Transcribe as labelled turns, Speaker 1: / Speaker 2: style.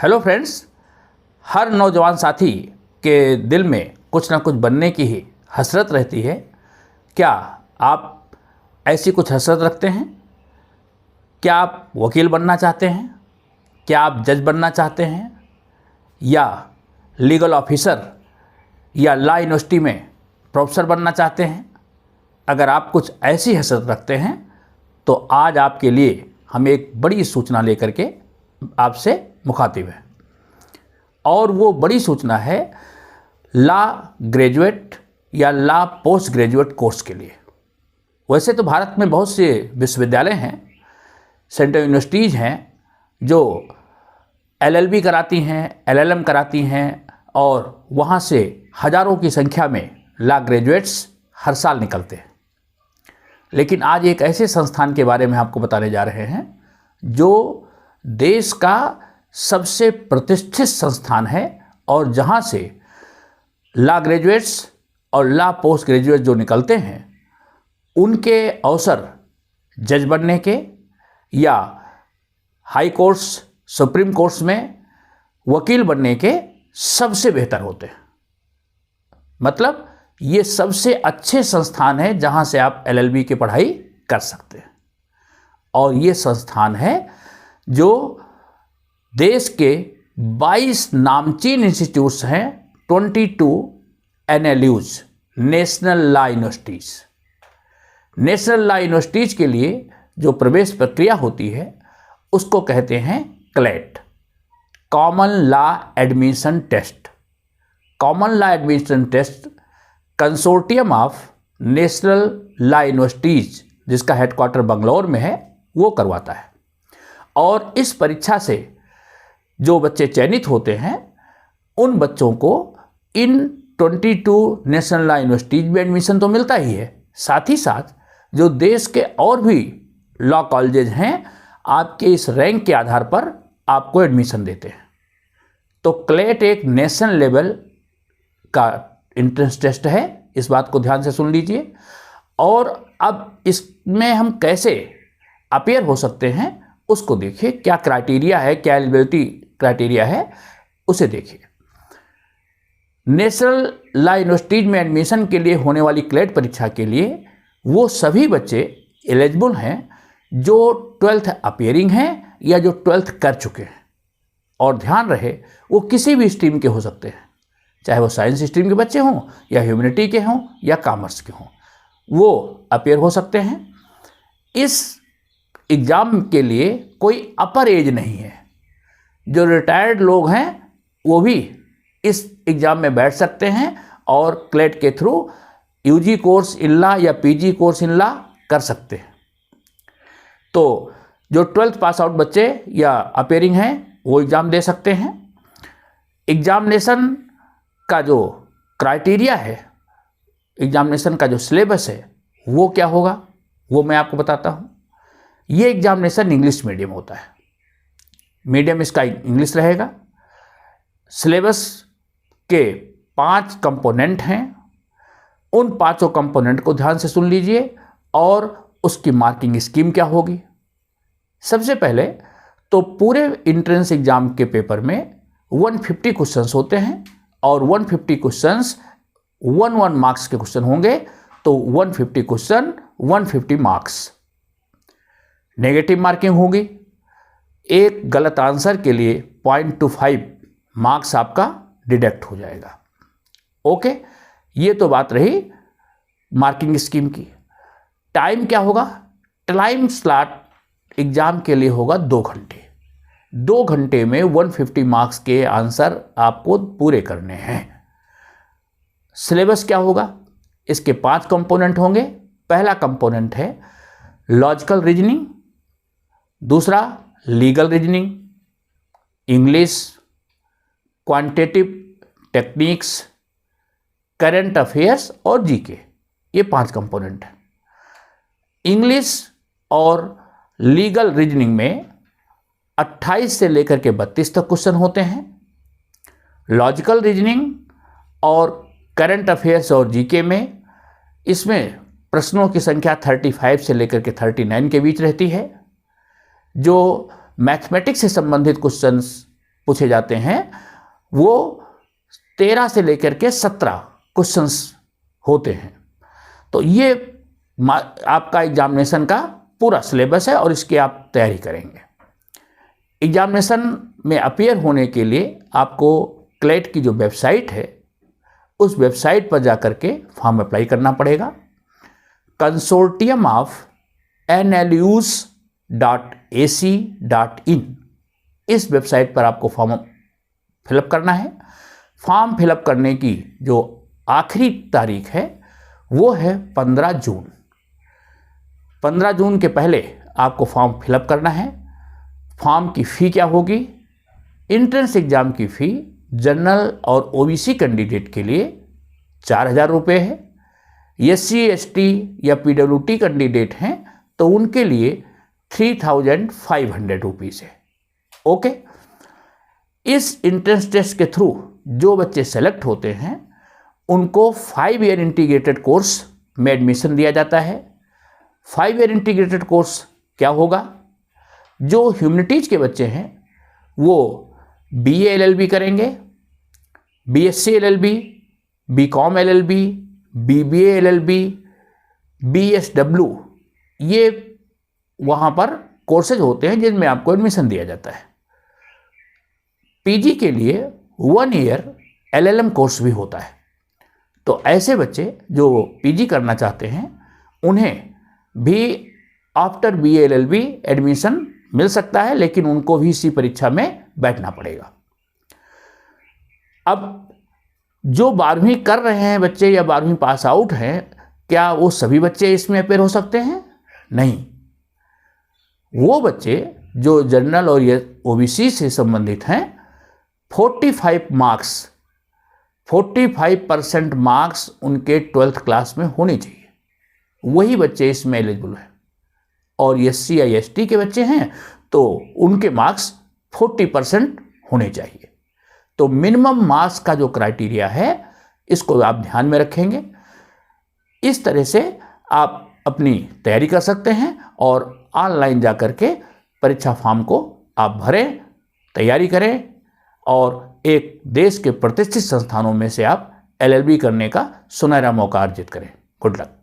Speaker 1: Hello friends, हर नौजवान साथी के दिल में कुछ ना कुछ बनने की ही हसरत रहती है। क्या आप ऐसी कुछ हसरत रखते हैं? क्या आप वकील बनना चाहते हैं? क्या आप जज बनना चाहते हैं? या लीगल ऑफिसर या लॉ यूनिवर्सिटी में प्रोफेसर बनना चाहते हैं? अगर आप कुछ ऐसी हसरत रखते हैं तो आज आपके लिए हम एक बड़ी सूचना लेकर के आपसे मुखातिब हैं। और वो बड़ी सूचना है लॉ ग्रेजुएट या लॉ पोस्ट ग्रेजुएट कोर्स के लिए। वैसे तो भारत में बहुत से विश्वविद्यालय हैं, सेंट्रल यूनिवर्सिटीज़ हैं जो LLB कराती हैं, LLM कराती हैं और वहाँ से हज़ारों की संख्या में लॉ ग्रेजुएट्स हर साल निकलते हैं। लेकिन आज एक ऐसे संस्थान के बारे में आपको बताने जा रहे हैं जो देश का सबसे प्रतिष्ठित संस्थान है और जहाँ से लॉ ग्रेजुएट्स और लॉ पोस्ट ग्रेजुएट जो निकलते हैं उनके अवसर जज बनने के या हाई कोर्ट्स, सुप्रीम कोर्ट्स में वकील बनने के सबसे बेहतर होते हैं। मतलब ये सबसे अच्छे संस्थान है जहाँ से आप LLB की पढ़ाई कर सकते हैं। और ये संस्थान है जो देश के 22 नामचीन इंस्टीट्यूट्स हैं, 22 NLUs, national law universities. National law universities के लिए जो प्रवेश प्रक्रिया होती है उसको कहते हैं CLAT, common law admission test. Common law admission test consortium of national law universities, जिसका हेडक्वार्टर बंगलौर में है, वो करवाता है। और इस परीक्षा से जो बच्चे चयनित होते हैं उन बच्चों को इन 22 नेशनल लॉ यूनिवर्सिटीज में एडमिशन तो मिलता ही है, साथ ही साथ जो देश के और भी लॉ कॉलेजेस हैं आपके इस रैंक के आधार पर आपको एडमिशन देते हैं। तो क्लेट एक नेशनल लेवल का एंट्रेंस टेस्ट है, इस बात को ध्यान से सुन लीजिए। और अब इसमें हम कैसे अपीयर हो सकते हैं उसको देखिए, क्या क्राइटेरिया है, क्या एलिजिबिलिटी क्राइटेरिया है, उसे देखिए। नेशनल लॉ यूनिवर्सिटीज में एडमिशन के लिए होने वाली क्लेट परीक्षा के लिए वो सभी बच्चे एलिजिबल हैं जो 12th अपीयरिंग हैं या जो 12th कर चुके हैं। और ध्यान रहे वो किसी भी स्ट्रीम के हो सकते हैं, चाहे वो साइंस स्ट्रीम के बच्चे हों या ह्यूमैनिटी के हों या कॉमर्स के हों, वो अपीयर हो सकते हैं। इस एग्ज़ाम के लिए कोई अपर एज नहीं है। जो रिटायर्ड लोग हैं वो भी इस एग्ज़ाम में बैठ सकते हैं और क्लेट के through UG course in law या PG कोर्स इन लॉ कर सकते हैं। तो जो 12th पास आउट बच्चे या अपीयरिंग हैं वो एग्ज़ाम दे सकते हैं। एग्जामिनेशन का जो क्राइटेरिया है, एग्जामिनेशन का जो सिलेबस है वो क्या होगा वो मैं आपको बताता हूँ। ये एग्जामिनेशन इंग्लिश मीडियम होता है, मीडियम इसका इंग्लिश रहेगा। सिलेबस के 5 कंपोनेंट हैं, उन 5 कंपोनेंट को ध्यान से सुन लीजिए और उसकी मार्किंग स्कीम क्या होगी। सबसे पहले तो पूरे एंट्रेंस एग्जाम के पेपर में 150 क्वेश्चंस होते हैं और 150 क्वेश्चंस 1 मार्क्स के क्वेश्चन होंगे। तो 150 क्वेश्चन 150 मार्क्स। नेगेटिव मार्किंग होगी, एक गलत आंसर के लिए 0.25 मार्क्स आपका डिडक्ट हो जाएगा। ओके, ये तो बात रही मार्किंग स्कीम की। टाइम क्या होगा? टाइम स्लॉट एग्जाम के लिए होगा 2 घंटे। 2 घंटे में 150 मार्क्स के आंसर आपको पूरे करने हैं। सिलेबस क्या होगा? इसके 5 कंपोनेंट होंगे। पहला कंपोनेंट है लॉजिकल रीजनिंग, दूसरा legal reasoning, English, quantitative techniques, current affairs और जीके, ये 5 कंपोनेंट हैं। इंग्लिश और लीगल रीजनिंग में 28 से लेकर के 32 तक क्वेश्चन होते हैं। लॉजिकल रीजनिंग और करंट अफेयर्स और जीके में इसमें प्रश्नों की संख्या 35 से लेकर के 39 के बीच रहती है। जो मैथमेटिक्स से संबंधित क्वेश्चंस पूछे जाते हैं वो 13 से लेकर के 17 क्वेश्चंस होते हैं। तो ये आपका एग्जामिनेशन का पूरा सिलेबस है और इसकी आप तैयारी करेंगे। एग्जामिनेशन में अपीयर होने के लिए आपको क्लेट की जो वेबसाइट है उस वेबसाइट पर जाकर के फॉर्म अप्लाई करना पड़ेगा। कंसोर्टियम ऑफ nlus.ac.in इस वेबसाइट पर आपको फॉर्म फिलअप करना है। फॉर्म फिलअप करने की जो आखिरी तारीख है वो है 15 जून। 15 जून के पहले आपको फॉर्म फिलअप करना है। फॉर्म की फ़ी क्या होगी? एंट्रेंस एग्ज़ाम की फ़ी जनरल और ओबीसी कैंडिडेट के लिए 4,000 रुपये है। SC ST या PWT कैंडिडेट हैं तो उनके लिए 3,500 रुपीज़ है। ओके, इस एंट्रेंस टेस्ट के थ्रू जो बच्चे सेलेक्ट होते हैं उनको 5 ईयर इंटीग्रेटेड कोर्स में एडमिशन दिया जाता है। 5 ईयर इंटीग्रेटेड कोर्स क्या होगा? जो ह्यूमैनिटीज़ के बच्चे हैं वो BA LLB करेंगे, BSc LLB, BCom LLB, BBA LLB, BSW, ये वहाँ पर कोर्सेज होते हैं जिनमें आपको एडमिशन दिया जाता है। PG के लिए 1 ईयर LLM कोर्स भी होता है। तो ऐसे बच्चे जो PG करना चाहते हैं उन्हें भी आफ्टर BA LLB एडमिशन मिल सकता है, लेकिन उनको भी इसी परीक्षा में बैठना पड़ेगा। अब जो 12वीं कर रहे हैं बच्चे या 12वीं पास आउट हैं, क्या वो सभी बच्चे इसमें अपेयर हो सकते हैं? नहीं, वो बच्चे जो जनरल और ओबीसी से संबंधित हैं 45% मार्क्स उनके 12th क्लास में होने चाहिए, वही बच्चे इसमें एलिजिबल हैं। और SC या ST के बच्चे हैं तो उनके मार्क्स 40% होने चाहिए। तो मिनिमम मार्क्स का जो क्राइटेरिया है इसको आप ध्यान में रखेंगे। इस तरह से आप अपनी तैयारी कर सकते हैं और ऑनलाइन जाकर के परीक्षा फॉर्म को आप भरें, तैयारी करें और एक देश के प्रतिष्ठित संस्थानों में से आप LLB करने का सुनहरा मौका अर्जित करें। Good luck.